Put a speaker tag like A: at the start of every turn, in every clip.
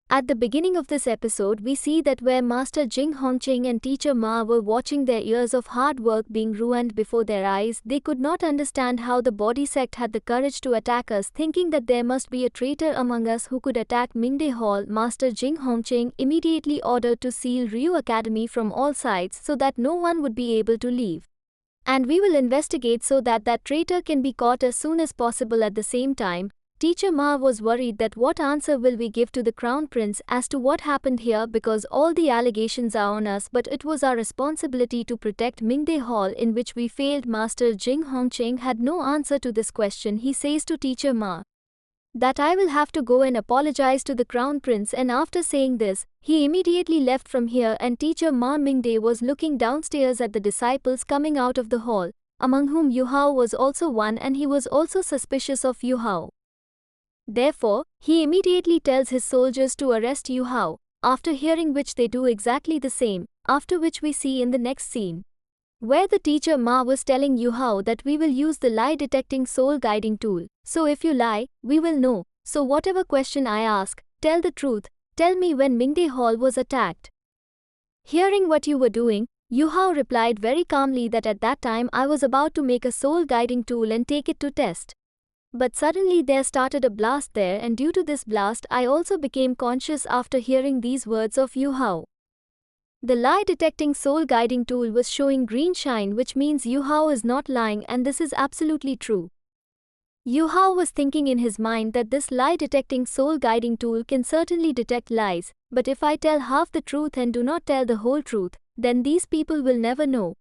A: At the beginning of this episode, we see that where Master Jing Hongqing and Teacher Ma were watching their years of hard work being ruined before their eyes, they could not understand how the body sect had the courage to attack us, thinking that there must be a traitor among us who could attack Mingde Hall. Master Jing Hongqing immediately ordered to seal Ryu Academy from all sides so that no one would be able to leave. And we will investigate so that that traitor can be caught as soon as possible. At the same time, Teacher Ma was worried that what answer will we give to the Crown Prince as to what happened here, because all the allegations are on us, but it was our responsibility to protect Mingde Hall, in which we failed. Master Jing Hongqing had no answer to this question. He says to Teacher Ma that I will have to go and apologize to the Crown Prince, and after saying this, he immediately left from here. And Teacher Ma Mingde was looking downstairs at the disciples coming out of the hall, among whom Yu Hao was also one, and he was also suspicious of Yu Hao. Therefore, he immediately tells his soldiers to arrest Yu Hao, after hearing which they do exactly the same, after which we see in the next scene, where the Teacher Ma was telling Yu Hao that we will use the lie-detecting soul-guiding tool. So if you lie, we will know. So whatever question I ask, tell the truth. Tell me when Mingde Hall was attacked. Hearing what you were doing, Yu Hao replied very calmly that at that time I was about to make a soul-guiding tool and take it to test. But suddenly there started a blast there, and due to this blast I also became conscious after hearing these words of Yu Hao. The lie-detecting soul-guiding tool was showing green shine, which means Yu Hao is not lying, and this is absolutely true. Yu Hao was thinking in his mind that this lie-detecting soul-guiding tool can certainly detect lies, but if I tell half the truth and do not tell the whole truth, then these people will never know.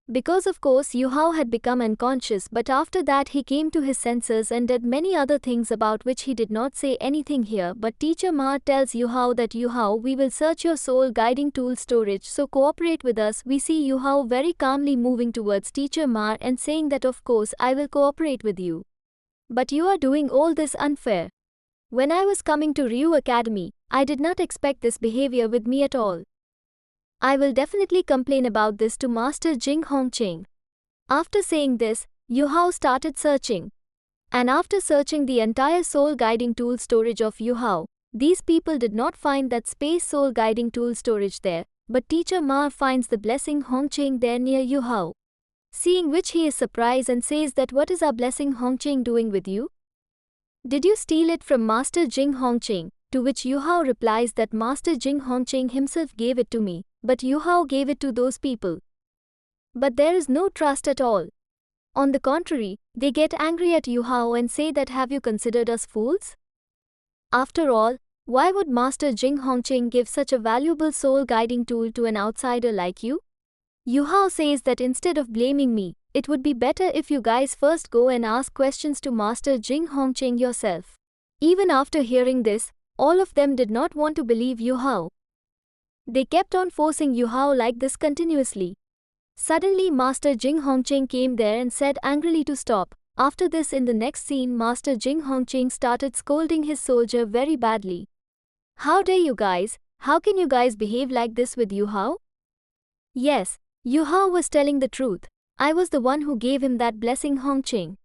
A: Because of course Yu Hao had become unconscious, but after that he came to his senses and did many other things about which he did not say anything here. But Teacher Ma tells Yu Hao that Yu Hao, we will search your soul guiding tool storage, so cooperate with us. We see Yu Hao very calmly moving towards Teacher Ma and saying that of course I will cooperate with you. But you are doing all this unfair. When I was coming to Ryu Academy, I did not expect this behavior with me at all. I will definitely complain about this to Master Jing Hongqing. After saying this, Yu Hao started searching. And after searching the entire soul guiding tool storage of Yu Hao, these people did not find that space soul guiding tool storage there, but Teacher Ma finds the blessing Hongqing there near Yu Hao. Seeing which he is surprised and says that what is our blessing Hongqing doing with you? Did you steal it from Master Jing Hongqing? To which Yu Hao replies that Master Jing Hongqing himself gave it to me, but Yu Hao gave it to those people. But there is no trust at all. On the contrary, they get angry at Yu Hao and say that have you considered us fools? After all, why would Master Jing Hongqing give such a valuable soul guiding tool to an outsider like you? Yu Hao says that instead of blaming me, it would be better if you guys first go and ask questions to Master Jing Hongqing yourself. Even after hearing this, all of them did not want to believe Yu Hao. They kept on forcing Yu Hao like this continuously. Suddenly Master Jing Hongqing came there and said angrily to stop. After this, in the next scene, Master Jing Hongqing started scolding his soldier very badly. How dare you guys? How can you guys behave like this with Yu Hao? Yes, Yu Hao was telling the truth. I was the one who gave him that blessing Hongqing.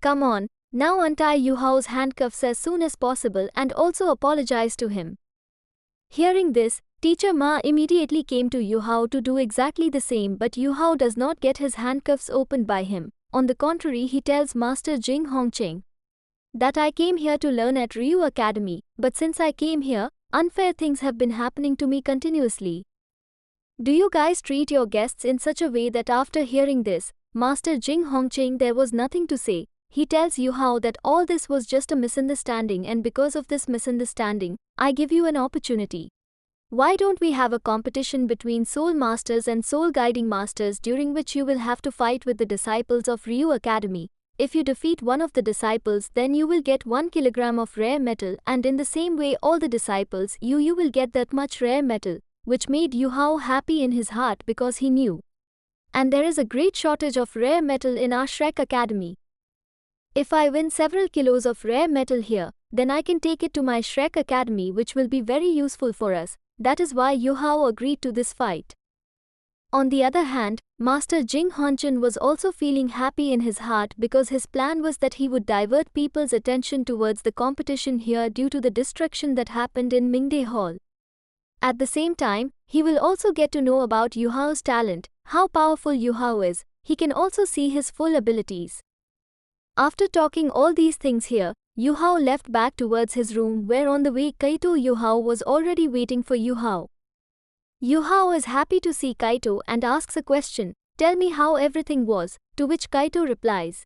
A: Come on, now untie Yu Hao's handcuffs as soon as possible and also apologize to him. Hearing this, Teacher Ma immediately came to Yu Hao to do exactly the same, but Yu Hao does not get his handcuffs opened by him. On the contrary, he tells Master Jing Hongqing that I came here to learn at Ryu Academy, but since I came here, unfair things have been happening to me continuously. Do you guys treat your guests in such a way that after hearing this, Master Jing Hongqing there was nothing to say. He tells Yu Hao that all this was just a misunderstanding, and because of this misunderstanding, I give you an opportunity. Why don't we have a competition between soul masters and soul guiding masters, during which you will have to fight with the disciples of Ryu Academy. If you defeat one of the disciples, then you will get 1 kilogram of rare metal, and in the same way all the disciples, you will get that much rare metal, which made Yu Hao happy in his heart because he knew. And there is a great shortage of rare metal in our Shrek Academy. If I win several kilos of rare metal here, then I can take it to my Shrek Academy, which will be very useful for us. That is why Yu Hao agreed to this fight. On the other hand, Master Jing Hongchen was also feeling happy in his heart because his plan was that he would divert people's attention towards the competition here due to the destruction that happened in Mingde Hall. At the same time, he will also get to know about Yu Hao's talent, how powerful Yu Hao is. He can also see his full abilities. After talking all these things here, Yu Hao left back towards his room where on the way Kaito Yu Hao was already waiting for Yu Hao. Yu Hao is happy to see Kaito and asks a question, "Tell me how everything was," to which Kaito replies,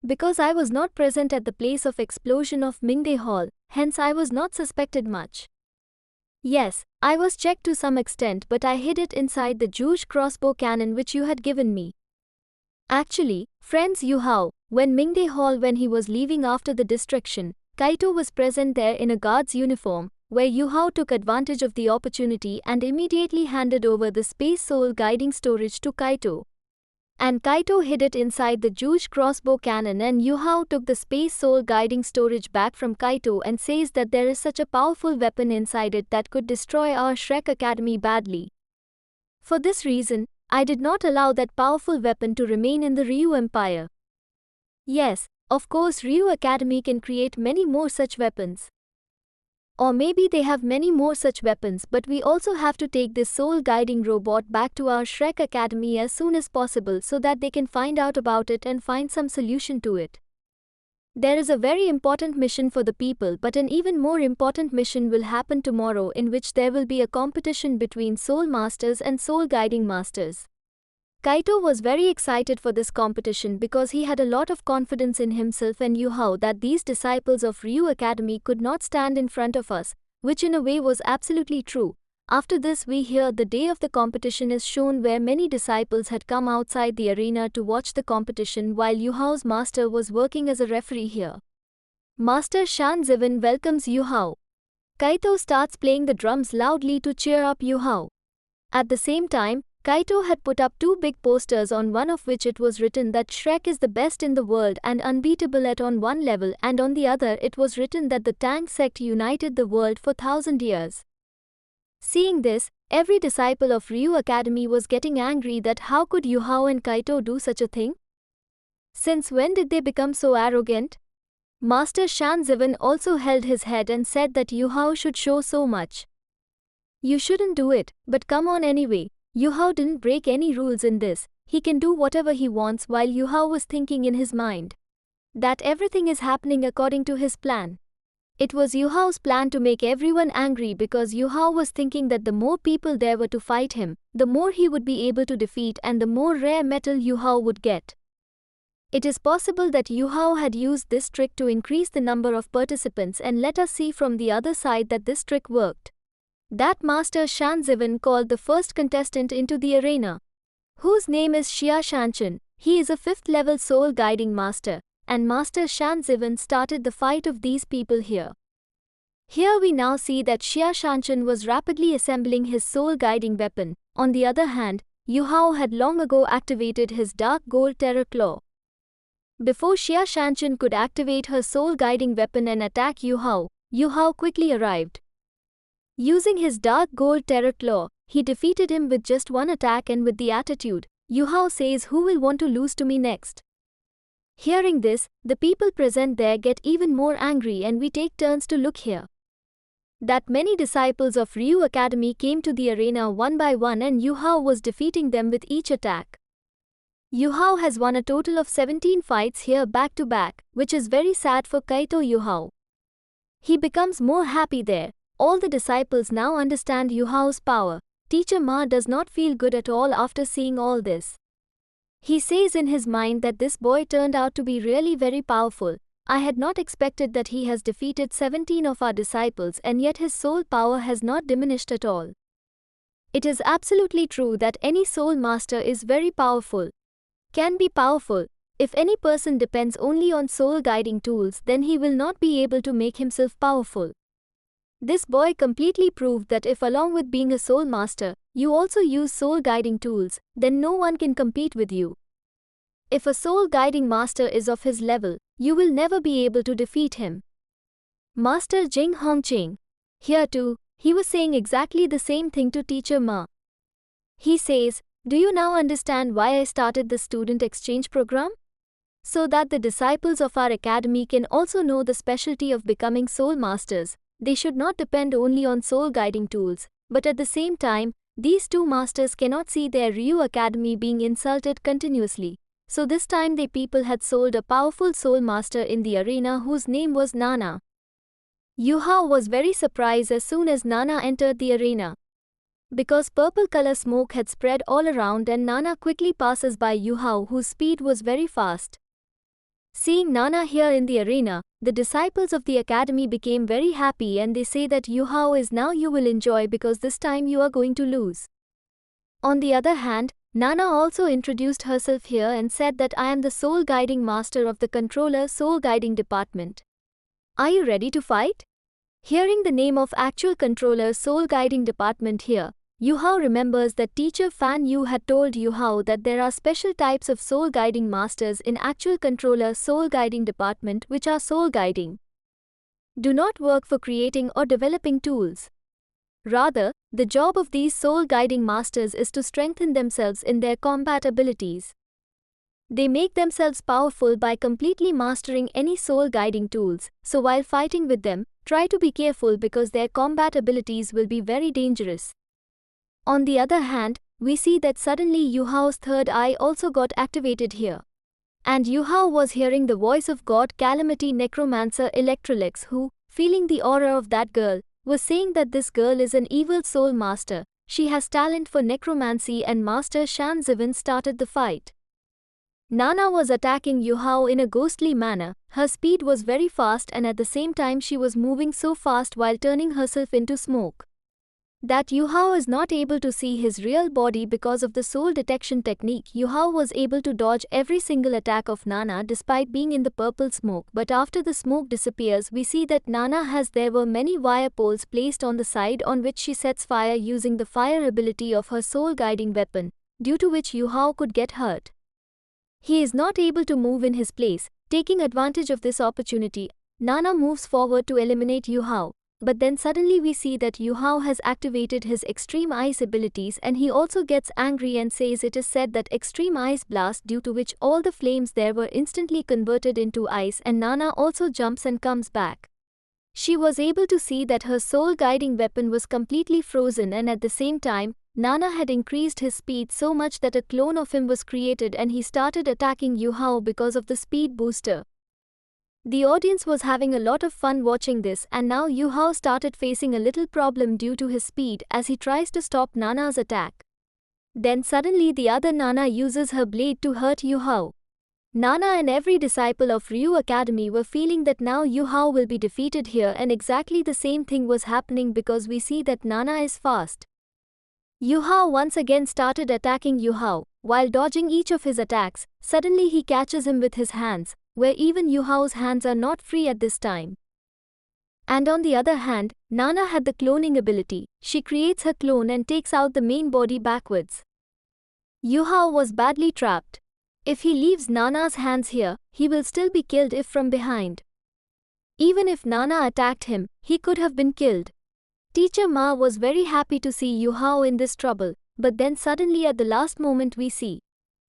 A: "Because I was not present at the place of explosion of Mingde Hall, hence I was not suspected much. Yes, I was checked to some extent but I hid it inside the Juge crossbow cannon which you had given me." Actually, friends, Yu Hao, when Mingde Hall when he was leaving after the destruction, Kaito was present there in a guard's uniform, where Yu Hao took advantage of the opportunity and immediately handed over the Space Soul guiding storage to Kaito. And Kaito hid it inside the Juge crossbow cannon and Yu Hao took the Space Soul guiding storage back from Kaito and says that there is such a powerful weapon inside it that could destroy our Shrek Academy badly. For this reason, I did not allow that powerful weapon to remain in the Ryu Empire. Yes, of course Ryu Academy can create many more such weapons. Or maybe they have many more such weapons, but we also have to take this soul guiding robot back to our Shrek Academy as soon as possible so that they can find out about it and find some solution to it. There is a very important mission for the people, but an even more important mission will happen tomorrow in which there will be a competition between Soul Masters and Soul Guiding Masters. Kaito was very excited for this competition because he had a lot of confidence in himself and Yu Hao that these disciples of Ryu Academy could not stand in front of us, which in a way was absolutely true. After this we hear the day of the competition is shown where many disciples had come outside the arena to watch the competition while Yu Hao's master was working as a referee here. Master Shan Ziwen welcomes Yu Hao. Kaito starts playing the drums loudly to cheer up Yu Hao. At the same time, Kaito had put up two big posters on one of which it was written that Shrek is the best in the world and unbeatable at on one level, and on the other it was written that the Tang sect united the world for 1,000 years. Seeing this, every disciple of Ryu Academy was getting angry that how could Yu Hao and Kaito do such a thing? Since when did they become so arrogant? Master Shan Ziwen also held his head and said that Yu Hao should show so much. You shouldn't do it, but come on anyway. Yu Hao didn't break any rules in this, he can do whatever he wants while Yu Hao was thinking in his mind that everything is happening according to his plan. It was Yu Hao's plan to make everyone angry because Yu Hao was thinking that the more people there were to fight him, the more he would be able to defeat and the more rare metal Yu Hao would get. It is possible that Yu Hao had used this trick to increase the number of participants, and let us see from the other side that this trick worked. That Master Shan Ziwen called the first contestant into the arena, whose name is Xia Shanchen. He is a 5th level soul guiding master, and Master Shan Ziwen started the fight of these people here. Here we now see that Xia Shanchen was rapidly assembling his soul guiding weapon. On the other hand, Yu Hao had long ago activated his Dark Gold Terror Claw. Before Xia Shanchen could activate her soul guiding weapon and attack Yu Hao quickly arrived. Using his Dark Gold Terror Claw, he defeated him with just one attack and with the attitude, Yu Hao says, "Who will want to lose to me next?" Hearing this, the people present there get even more angry and we take turns to look here. That many disciples of Ryu Academy came to the arena one by one and Yu Hao was defeating them with each attack. Yu Hao has won a total of 17 fights here back to back, which is very sad for Kaito Yu Hao. He becomes more happy there. All the disciples now understand Yu Hao's power. Teacher Ma does not feel good at all after seeing all this. He says in his mind that this boy turned out to be really very powerful. I had not expected that he has defeated 17 of our disciples and yet his soul power has not diminished at all. It is absolutely true that any soul master is very powerful. Can be powerful. If any person depends only on soul guiding tools, then he will not be able to make himself powerful. This boy completely proved that if along with being a soul master, you also use soul guiding tools, then no one can compete with you. If a soul guiding master is of his level, you will never be able to defeat him. Master Jing Hongqing. Here too, he was saying exactly the same thing to Teacher Ma. He says, Do you now understand why I started the student exchange program? So that the disciples of our academy can also know the specialty of becoming soul masters. They should not depend only on soul guiding tools, but at the same time, these two masters cannot see their Ryu Academy being insulted continuously. So this time the people had sold a powerful soul master in the arena whose name was Nana. Yu Hao was very surprised as soon as Nana entered the arena. Because purple color smoke had spread all around and Nana quickly passes by Yu Hao, whose speed was very fast. Seeing Nana here in the arena, the disciples of the academy became very happy and they say that Yu Hao is now you will enjoy because this time you are going to lose. On the other hand, Nana also introduced herself here and said that I am the soul guiding master of the controller soul guiding department. Are you ready to fight? Hearing the name of actual controller soul guiding department here, Yu Hao remembers that teacher Fan Yu had told Yu Hao that there are special types of soul guiding masters in actual controller soul guiding department which are soul guiding. Do not work for creating or developing tools. Rather, the job of these soul guiding masters is to strengthen themselves in their combat abilities. They make themselves powerful by completely mastering any soul guiding tools, so while fighting with them, try to be careful because their combat abilities will be very dangerous. On the other hand, we see that suddenly Yu Hao's third eye also got activated here. And Yu Hao was hearing the voice of God Calamity Necromancer Electrolex who, feeling the aura of that girl, was saying that this girl is an evil soul master, she has talent for necromancy and Master Shan Zivan started the fight. Nana was attacking Yu Hao in a ghostly manner, her speed was very fast and at the same time she was moving so fast while turning herself into smoke. That Yu Hao is not able to see his real body because of the soul detection technique. Yu Hao was able to dodge every single attack of Nana despite being in the purple smoke, but after the smoke disappears we see that Nana there were many wire poles placed on the side on which she sets fire using the fire ability of her soul guiding weapon, due to which Yu Hao could get hurt. He is not able to move in his place. Taking advantage of this opportunity, Nana moves forward to eliminate Yu Hao. But then suddenly we see that Yu Hao has activated his extreme ice abilities and he also gets angry and says it is said that extreme ice blast, due to which all the flames there were instantly converted into ice, and Nana also jumps and comes back. She was able to see that her soul guiding weapon was completely frozen and at the same time, Nana had increased his speed so much that a clone of him was created and he started attacking Yu Hao because of the speed booster. The audience was having a lot of fun watching this and now Yu Hao started facing a little problem due to his speed as he tries to stop Nana's attack. Then suddenly the other Nana uses her blade to hurt Yu Hao. Nana and every disciple of Ryu Academy were feeling that now Yu Hao will be defeated here, and exactly the same thing was happening because we see that Nana is fast. Yu Hao once again started attacking Yu Hao. While dodging each of his attacks, suddenly he catches him with his hands, where even Yu Hao's hands are not free at this time. And on the other hand, Nana had the cloning ability. She creates her clone and takes out the main body backwards. Yu Hao was badly trapped. If he leaves Nana's hands here, he will still be killed if from behind. Even if Nana attacked him, he could have been killed. Teacher Ma was very happy to see Yu Hao in this trouble, but then suddenly at the last moment we see.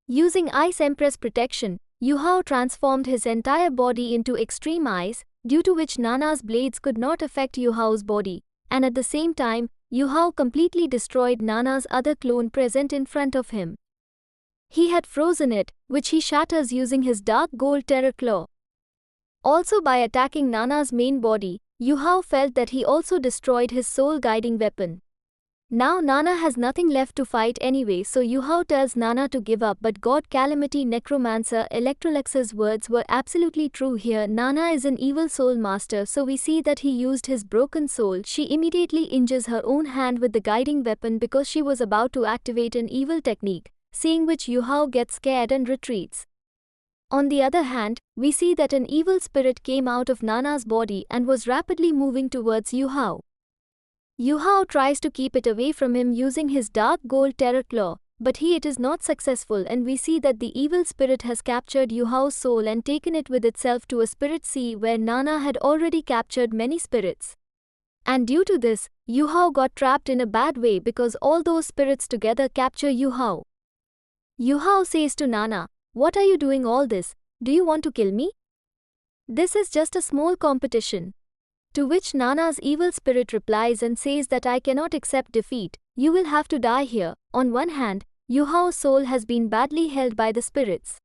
A: Using Ice Empress protection, Yu Hao transformed his entire body into extreme ice, due to which Nana's blades could not affect Yu Hao's body, and at the same time, Yu Hao completely destroyed Nana's other clone present in front of him. He had frozen it, which he shatters using his dark gold terror claw. Also by attacking Nana's main body, Yu Hao felt that he also destroyed his soul guiding weapon. Now Nana has nothing left to fight anyway, so Yu Hao tells Nana to give up, but God Calamity Necromancer Electrolex's words were absolutely true here. Nana is an evil soul master, so we see that he used his broken soul. She immediately injures her own hand with the guiding weapon because she was about to activate an evil technique, seeing which Yu Hao gets scared and retreats. On the other hand, we see that an evil spirit came out of Nana's body and was rapidly moving towards Yu Hao. Yu Hao tries to keep it away from him using his dark gold terror claw, but it is not successful, and we see that the evil spirit has captured Yu Hao's soul and taken it with itself to a spirit sea where Nana had already captured many spirits. And due to this, Yu Hao got trapped in a bad way because all those spirits together capture Yu Hao. Yu Hao says to Nana, "What are you doing all this? Do you want to kill me? This is just a small competition." To which Nana's evil spirit replies and says that I cannot accept defeat, you will have to die here. On one hand, Yu Hao's soul has been badly held by the spirits.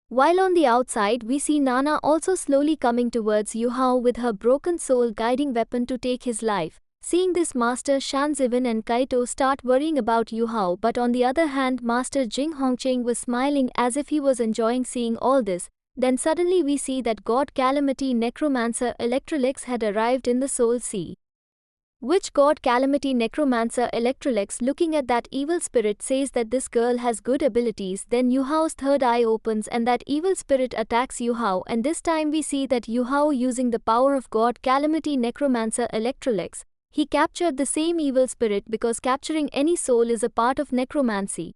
A: While on the outside we see Nana also slowly coming towards Yu Hao with her broken soul guiding weapon to take his life. Seeing this, Master Shan Ziwen and Kaito start worrying about Yu Hao, but on the other hand Master Jing Hongqing was smiling as if he was enjoying seeing all this. Then suddenly we see that God Calamity Necromancer Electrolex had arrived in the Soul Sea. Which God Calamity Necromancer Electrolex, looking at that evil spirit, says that this girl has good abilities. Then Yu Hao's third eye opens and that evil spirit attacks Yu Hao, and this time we see that Yu Hao, using the power of God Calamity Necromancer Electrolex, he captured the same evil spirit, because capturing any soul is a part of necromancy.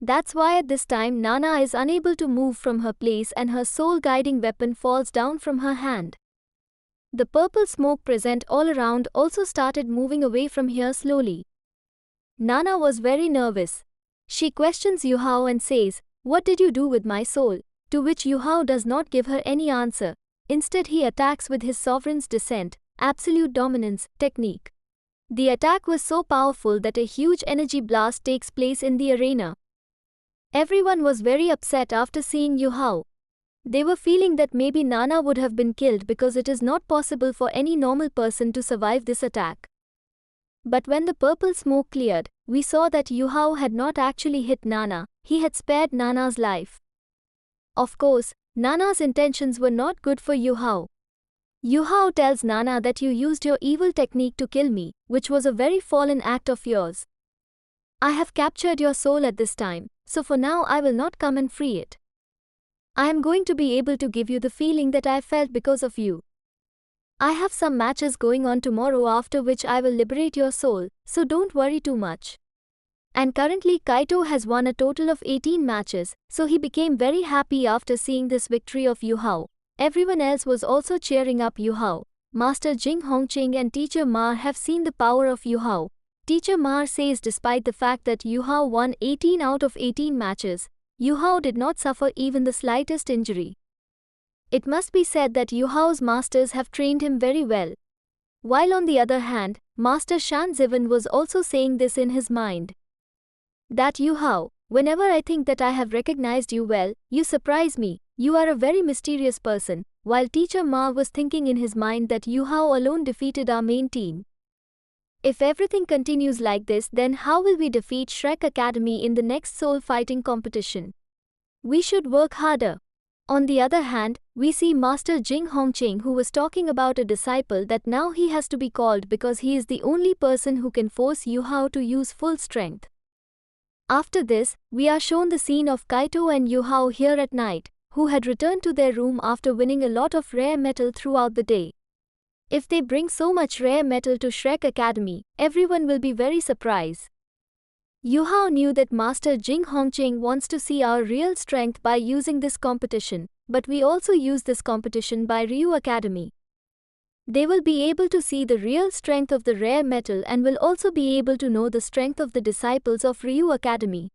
A: That's why at this time Nana is unable to move from her place and her soul guiding weapon falls down from her hand. The purple smoke present all around also started moving away from here slowly. Nana was very nervous. She questions Yu Hao and says, "What did you do with my soul?" To which Yu Hao does not give her any answer. Instead he attacks with his Sovereign's Descent, Absolute Dominance, technique. The attack was so powerful that a huge energy blast takes place in the arena. Everyone was very upset after seeing Yu Hao. They were feeling that maybe Nana would have been killed because it is not possible for any normal person to survive this attack. But when the purple smoke cleared, we saw that Yu Hao had not actually hit Nana, he had spared Nana's life. Of course, Nana's intentions were not good for Yu Hao. Yu Hao tells Nana that you used your evil technique to kill me, which was a very fallen act of yours. I have captured your soul at this time, so for now I will not come and free it. I am going to be able to give you the feeling that I felt because of you. I have some matches going on tomorrow, after which I will liberate your soul, so don't worry too much. And currently Kaito has won a total of 18 matches, so he became very happy after seeing this victory of Yu Hao. Everyone else was also cheering up Yu Hao. Master Jing Hongqing and Teacher Ma have seen the power of Yu Hao. Teacher Ma says despite the fact that Yu Hao won 18 out of 18 matches, Yu Hao did not suffer even the slightest injury. It must be said that Yu Hao's masters have trained him very well. While on the other hand, Master Shan Ziwen was also saying this in his mind. That Yu Hao, whenever I think that I have recognized you well, you surprise me, you are a very mysterious person, while Teacher Ma was thinking in his mind that Yu Hao alone defeated our main team. If everything continues like this, then how will we defeat Shrek Academy in the next soul fighting competition? We should work harder. On the other hand, we see Master Jing Hongqing, who was talking about a disciple that now he has to be called because he is the only person who can force Yu Hao to use full strength. After this, we are shown the scene of Kaito and Yu Hao here at night, who had returned to their room after winning a lot of rare metal throughout the day. If they bring so much rare metal to Shrek Academy, everyone will be very surprised. Yu Hao knew that Master Jing Hongqing wants to see our real strength by using this competition, but we also use this competition by Ryu Academy. They will be able to see the real strength of the rare metal and will also be able to know the strength of the disciples of Ryu Academy.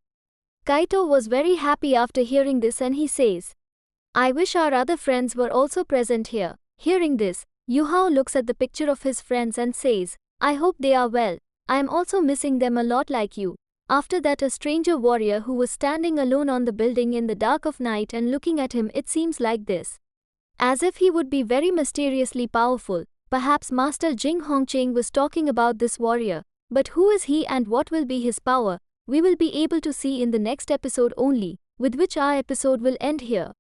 A: Kaito was very happy after hearing this and he says, "I wish our other friends were also present here." Hearing this, Yu Hao looks at the picture of his friends and says, "I hope they are well. I am also missing them a lot like you." After that, a stranger warrior who was standing alone on the building in the dark of night and looking at him, it seems like this. As if he would be very mysteriously powerful. Perhaps Master Jing Hongqing was talking about this warrior. But who is he and what will be his power? We will be able to see in the next episode only, with which our episode will end here.